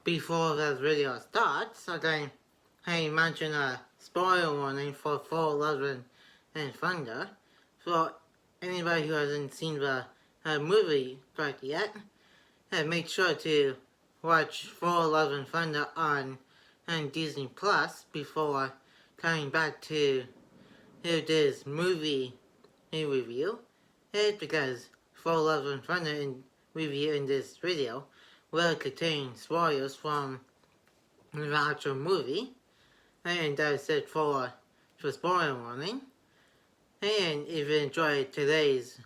Before the video starts, I mention a spoiler warning for Thor, Love and Thunder. For anybody who hasn't seen the movie quite yet, make sure to watch Thor, Love and Thunder on Disney Plus before coming back to this movie review. It's because Thor, Love and Thunder review in this video will contain spoilers from the actual movie, and that's it for spoiler warning. And if you enjoyed today's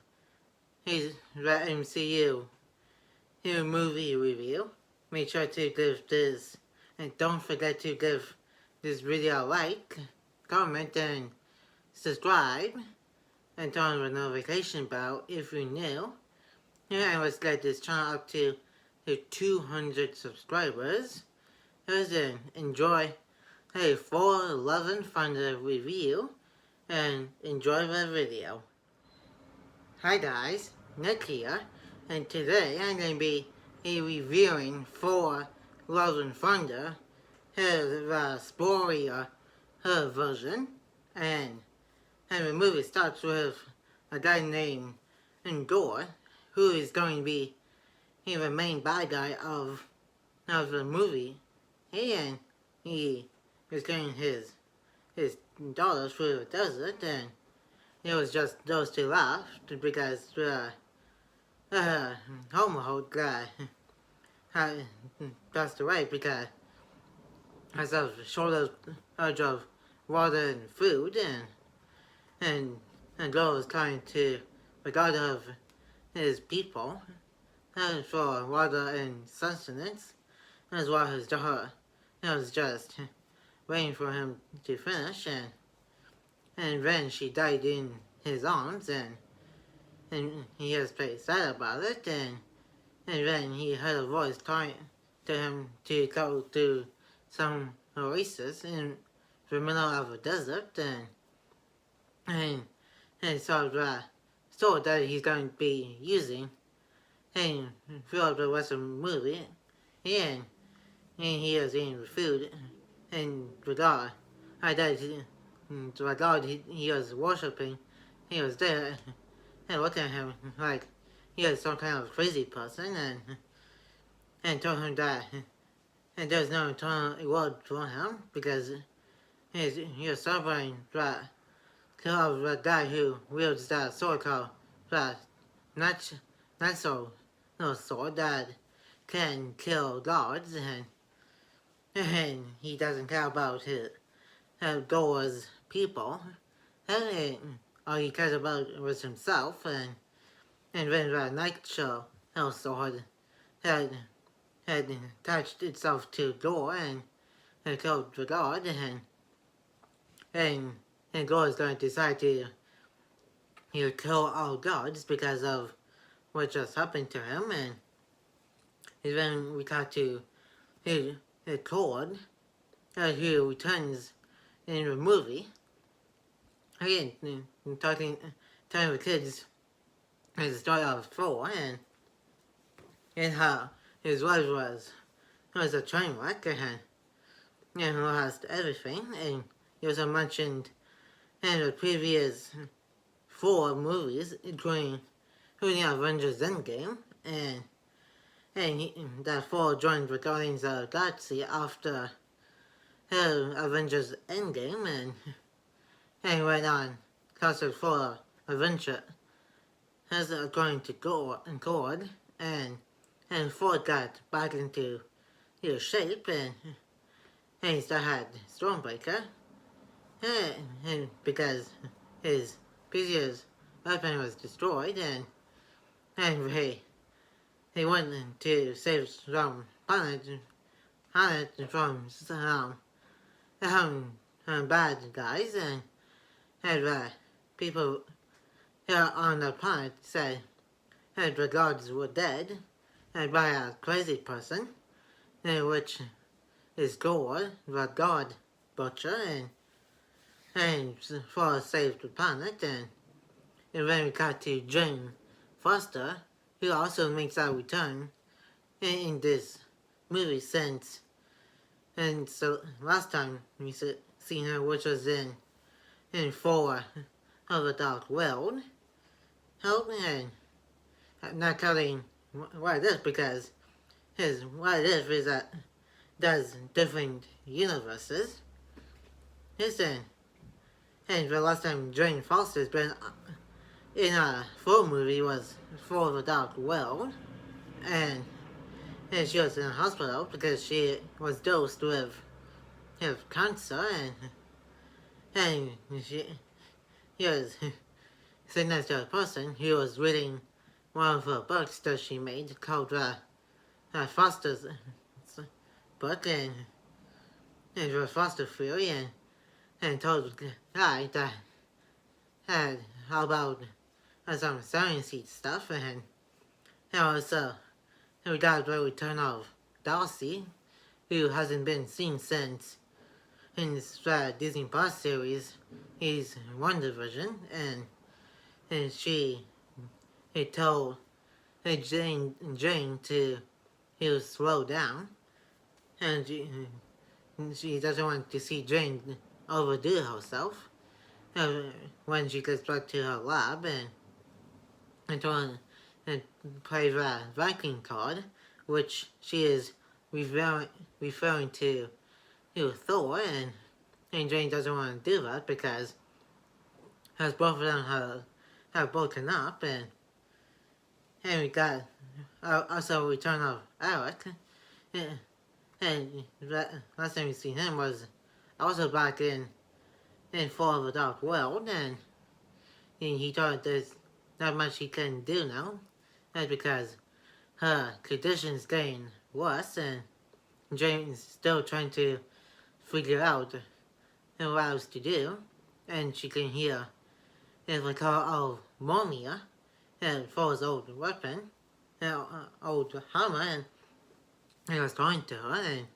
MCU movie review, make sure to give this, and don't forget to give this video a like, comment, and subscribe, and turn on the notification bell if you're new. And let's get this channel up to 200 subscribers. Then enjoy a Thor, Love and Thunder review and enjoy the video. Hi guys, Nick here, and today I'm going to be reviewing Thor, Love and Thunder, the spoiler version, and the movie starts with a guy named Thor, who is going to be the main bad guy of the movie, and he is getting his daughter through the desert, and it was just those two left because the homo guy passed away because of shortage of water and food, and Thor was trying to regard of his people for water and sustenance, as well as his daughter. It was just waiting for him to finish, and then she died in his arms, and he was very sad about it, and then he heard a voice calling to him to go to some oasis in the middle of a desert, and saw the sword that he's going to be using and throughout the rest of the movie, and he was eating food, and the God, the God he was worshipping, he was there, and looked at him like he was some kind of crazy person, and told him that and there's no eternal reward for him because he was suffering the kill of the guy who wields that sword called the not so no sword that can kill gods, and he doesn't care about his Thor's people, and all he cares about was himself, and when the night show sword had attached itself to Thor and killed the god, and Thor is going to decide to kill all gods because of what just happened to him, and then we got to Thor, who returns in the movie, again, telling the kids the story of Thor, and how his wife was a train wreck, and lost everything, and he also mentioned in the previous 4 movies, including Avengers Endgame, and that Thor joined the Guardians of the Galaxy after Avengers Endgame, and went on Castle for Adventure as according to Gord, and Thor got back into shape, and he still had Stormbreaker, and because his previous weapon was destroyed, and he went to save some planet from some bad guys, and people here on the planet said that the gods were dead, and by a crazy person, which is Thor, the god butcher, and Thor saved the planet, and then we got to Jane Foster, who also makes a return in this movie since. And so last time we seen her, which was in Thor of the Dark World. And I'm not telling what it is because what it is that does different universes. Listen, and the last time Jane Foster's been in a Thor movie was For the Dark World, and she was in a hospital because she was dosed with cancer, and he was sitting next to a person who was reading one of her books that she made called Foster's book, and it was Foster Theory, and told the guy that had how about some sciencey stuff, and also we got the return of Darcy, who hasn't been seen since in this Disney Plus series. He's WandaVision, and he told Jane to slow down, and she doesn't want to see Jane overdo herself when she gets back to her lab, and play the Viking card, which she is referring to Thor, and Jane doesn't want to do that because as both of them have broken up, and we got also return of Eric, and last time we seen him was also back in Thor of the Dark World, and he thought there's not much he can do now. That's because her condition's getting worse, and Jane's still trying to figure out what else to do, and she can hear the call of Momia, Thor's old weapon, old hammer, and it was going to her, and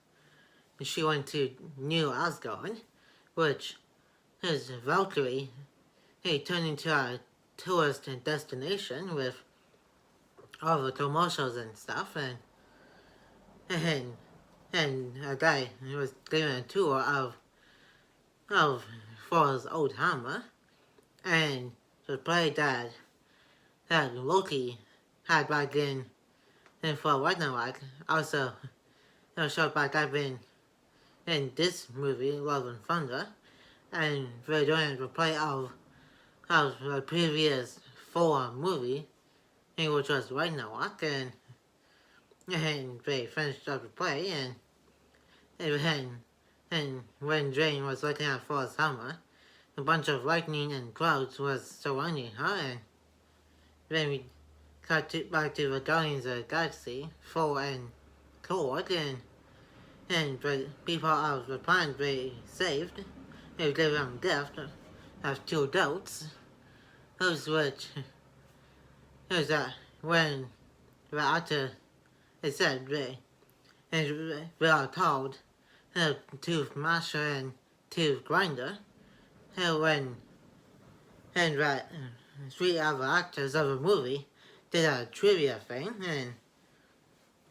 she went to New Asgard, which is Valkyrie. He turned into a tourist destination with all the commercials and stuff, and a guy who was giving a tour of Thor's old hammer, and the play that Loki had back in Thor Ragnarok also showed back up in this movie, Love and Thunder, and they're doing the play of the previous Thor movie, which was Ragnarok, and they finished up the play, and when Jane was looking at Thor's hammer, a bunch of lightning and clouds was surrounding her, and then we cut back to the Guardians of the Galaxy, Thor and Thor, and the people of the planet they saved, they gave them a gift of 2 goats, those which is that when the actor is said they are called Tooth Masher and Tooth Grinder, when and that 3 other actors of the movie did a trivia thing,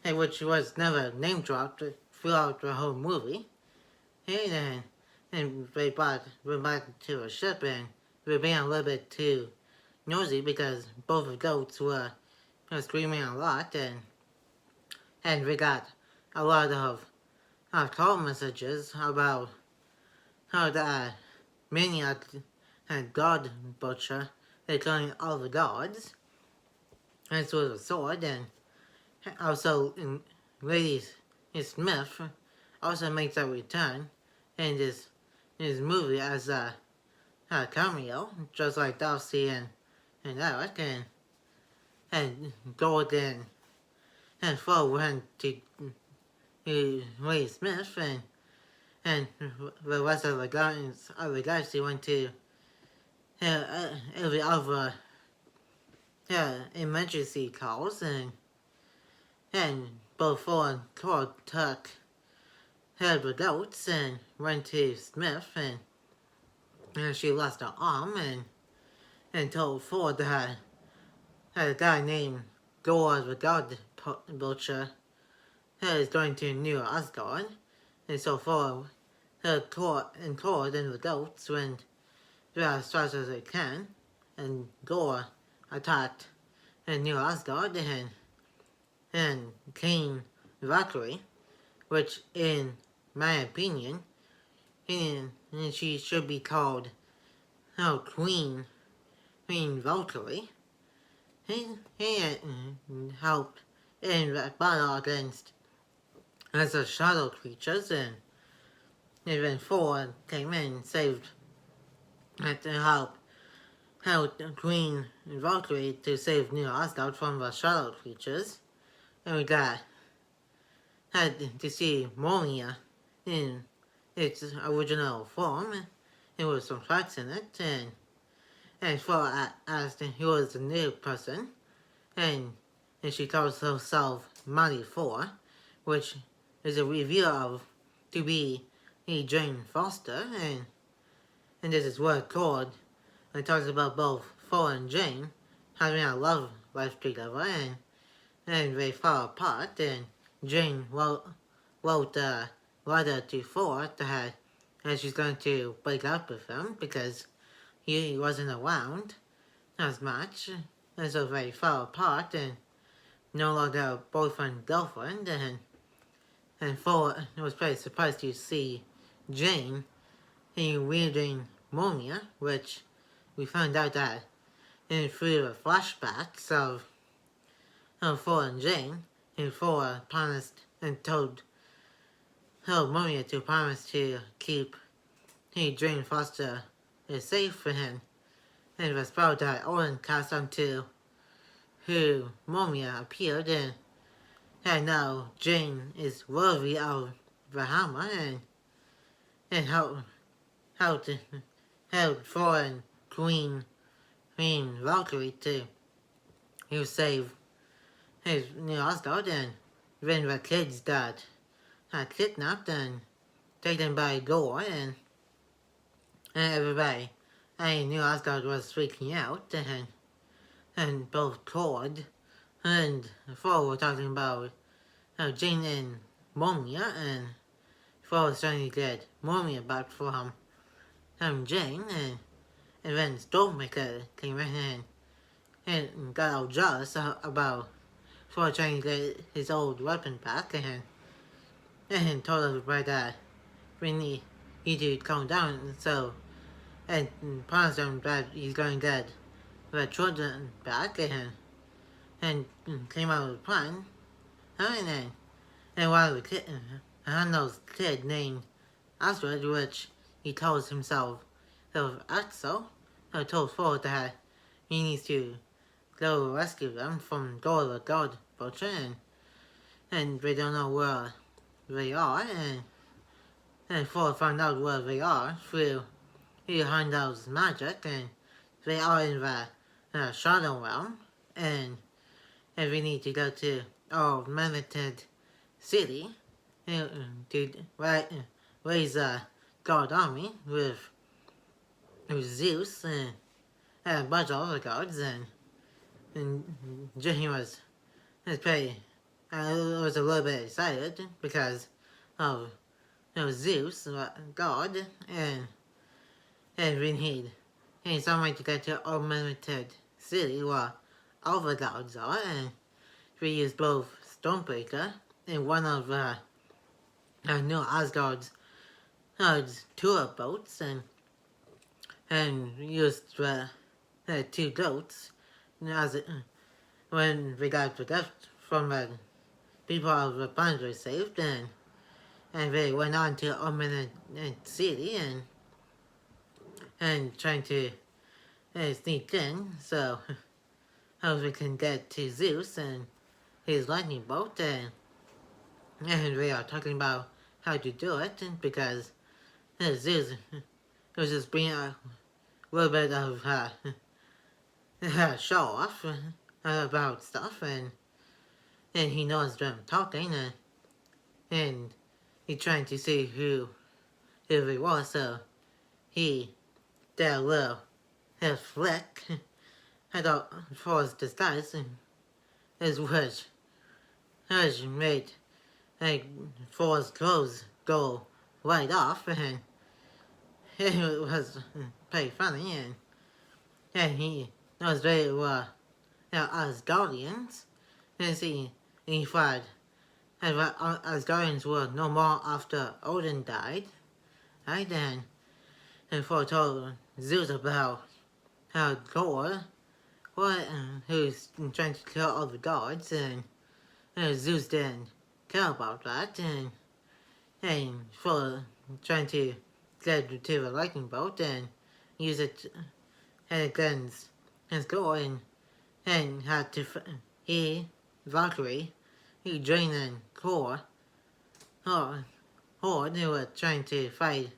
and which was never name dropped throughout the whole movie, and they brought them back to a ship, and they were being a little bit too nosy because both the goats were screaming a lot, and we got a lot of call messages about how the maniac and god butcher is killing all the gods, and with a sword, and also Lady Smith also makes a return in this movie as a cameo, just like Darcy and Eric, and Gordon and Thor went to Lady Smith, and the rest of the Guardians of the Galaxy went to every other emergency calls, and both Thor and Thor took the goats and went to Smith, and she lost her arm, and told Thor that a guy named Thor the God Butcher is going to New Asgard, and so far, Thor and the goats went as fast as they can, and Thor attacked New Asgard and King Valkyrie, which, in my opinion, and she should be called Queen Valkyrie. He helped in the battle against the shadow creatures, and even Thor came in and saved to help Queen Valkyrie to save New Asgard from the shadow creatures. And we had to see Mjolnir in its original form. There was some cracks in it, and Thor asked he was a new person, and she calls herself Mighty Thor, which is a review of to be Jane Foster, and this is where Thor talks about both Thor and Jane having a love life together, and they fall apart, and Jane wrote a letter to Thor and she's going to break up with him because he wasn't around as much, and so they fell apart and no longer boyfriend girlfriend, and Thor was very surprised to see Jane wielding Mjolnir, which we found out that through the flashbacks of Thor and Jane, and Thor promised and told Mjolnir to promise to keep Jane Foster safe for him, and the spell that Odin cast onto who Mjolnir appeared, and now Jane is worthy of the hammer, and helped Thor and Queen Valkyrie to save his New Asgard, and then the kids that are kidnapped and taken by Thor, and everybody in New Asgard was freaking out, and both Thor and Thor were talking about Jane and Mjolnir, and Thor was trying to get Mjolnir back from Jane, and then Stormmaker came in and got all jealous about Thor trying to get his old weapon back, and told everybody that we need to calm down, and promised them that he's going to get the children back, and came out with a plan, and one of the Handel's kid named Astrid, which he calls himself Axel, told Thor that he needs to go rescue them from Thor the God Butcher, and they don't know where they are, and Thor found out where they are through Heimdall's magic, and they are in the Shadow Realm, and we need to go to Augmented City to raise a god army with Zeus and a bunch of other gods, and Jimmy was pretty, was a little bit excited because of Zeus, God, and we need some way to get to Augmented City where all the gods are, and we use both Stormbreaker and one of New Asgard's tour boats, and used the two goats as when we got the gift from the people of the planet we saved, and they went on to Augmented City and trying to sneak in, so how we can get to Zeus and his lightning bolt, and we are talking about how to do it, because Zeus was just being a little bit of show off about stuff, and he knows them talking, and he's trying to see who he was, so he did a little flick. I thought for his disguise, which made like Thor's clothes go right off, and it was pretty funny, and he knows very well Asgardians, and he thought Asgardians were no more after Odin died, right? And Thor told Zeus about how Thor, who's trying to kill all the gods, and Zeus didn't care about that, and Thor trying to get to the lightning bolt and use it against his goal, and had to Valkyrie, he drained and Thor, Horde, who were trying to fight,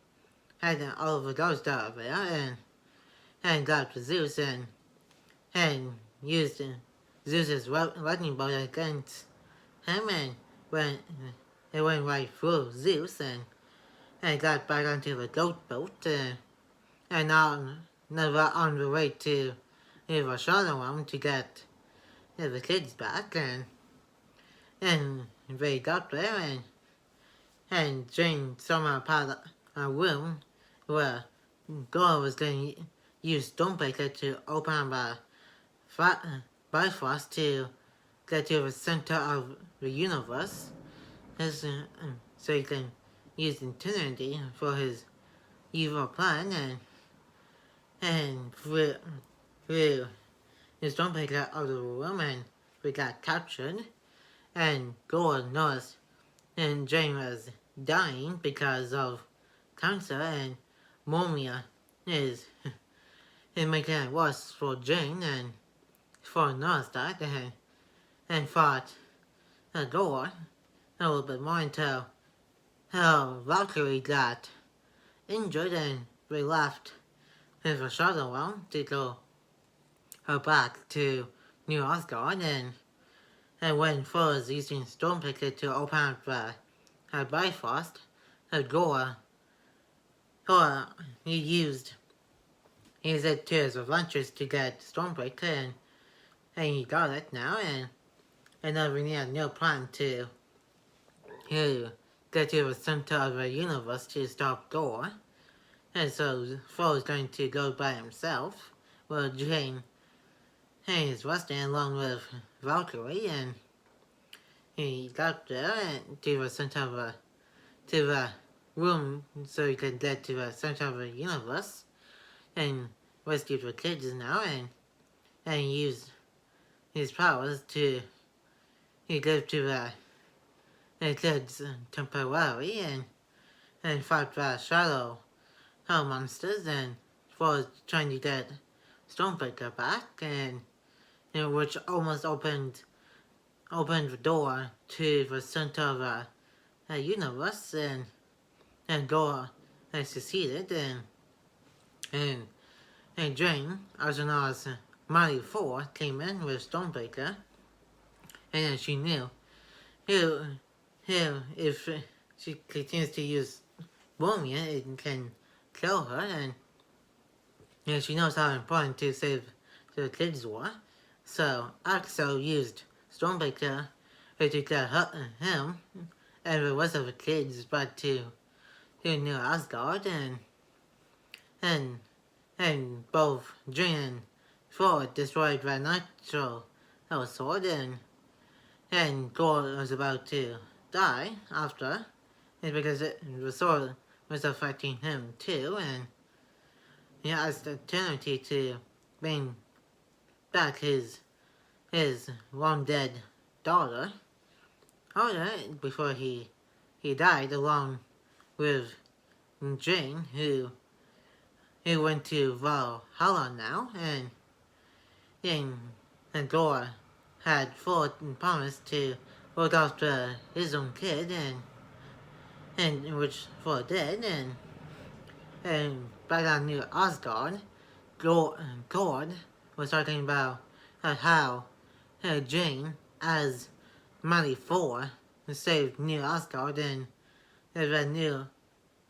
had all of the ghosts out there, and got to Zeus, and used Zeus's lightning bolt against him, and when it went right through Zeus, and got back onto the goat boat, and now on the way to the Shadow Realm to get the kids back, and they got there, and Jane somehow part a room where Gore was going to use Stormbreaker to open the Bifrost to get to the center of the universe, so he can use Eternity for his evil plan, and through his Stormbreaker out of the room, and we got captured, and Gore noticed and Jane was dying because of cancer, and Momia is making it worse for Jane, and for noticed that, and thought Gore a little bit more until how Valkyrie got injured, and they left the Shadow Realm to go her back to New Asgard, and when Thor was using Stormbreaker to open up the Bifrost, Gore, he used it to his adventures to get Stormbreaker, and he got it now, and now we need a new plan to get to the center of the universe to stop Gore. And so Thor is going to go by himself, while Jane is resting along with Valkyrie, and he got there and to the center of to the room so he could get to the center of the universe and rescue the kids now, and use his powers to give to the kids temporarily, and fight the shadow hell monsters, and for trying to get Stormbreaker back, and which almost opened the door to the center of the universe, and Gore has succeeded, and Jane, also known as Mighty Thor, came in with Stormbreaker, and she knew if she continues to use Boromir, it can kill her, and she knows how important to save the kids were. So Axel used Stormbreaker to get him and the rest of the kids back to New Asgard, and both Jane and Thor destroyed the natural sword, and Gore was about to die after, because the sword was affecting him too, and he asked Eternity to bring back his long dead daughter, before he died, along with Jane, who went to Valhalla now, and Gore had full promise to look after his own kid, and which Thor did, and back on New Asgard, Gord was talking about how Jane, as Mighty Thor, saved New Asgard, and the New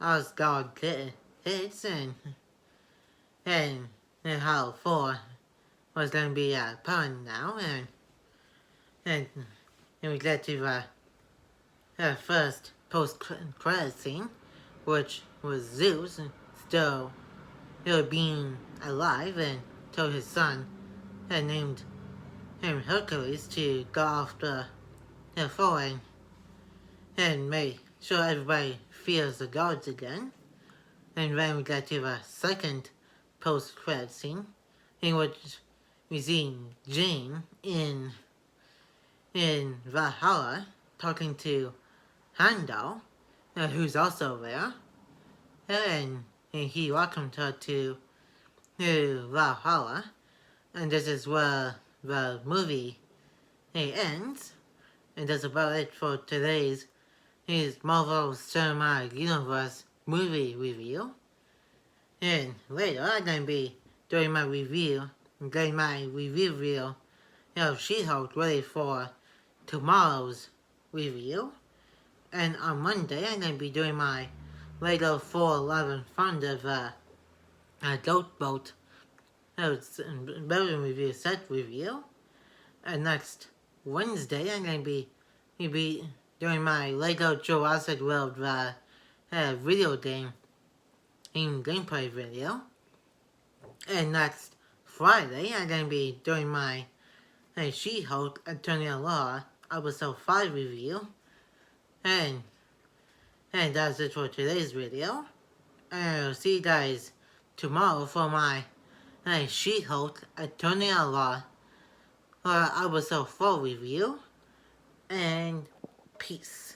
Asgard kids, and how Thor was going to be a parent now, and we get to first post-credit scene, which was Zeus still being alive and told his son and named him Hercules to go off the foreign and make sure everybody feels the gods again. And then we got to the second post-credit scene, in which we see Jane in Valhalla talking to Heimdall, who's also there, and he welcomed her to Valhalla, and this is where the movie ends, and that's about it for today's Marvel Cinematic Universe movie review. And later I'm going to be doing my review, getting my review video of She-Hulk ready for tomorrow's review. And on Monday I'm going to be doing my Lego 411 Thunder Goat Boat building review set review. And next Wednesday I'm going to be doing my Lego Jurassic World video game gameplay video. And next Friday I'm going to be doing my She-Hulk Attorney at Law episode 5 review. And that's it for today's video. And I'll see you guys tomorrow for my She-Hulk Attorney at Law episode 4 review. And peace.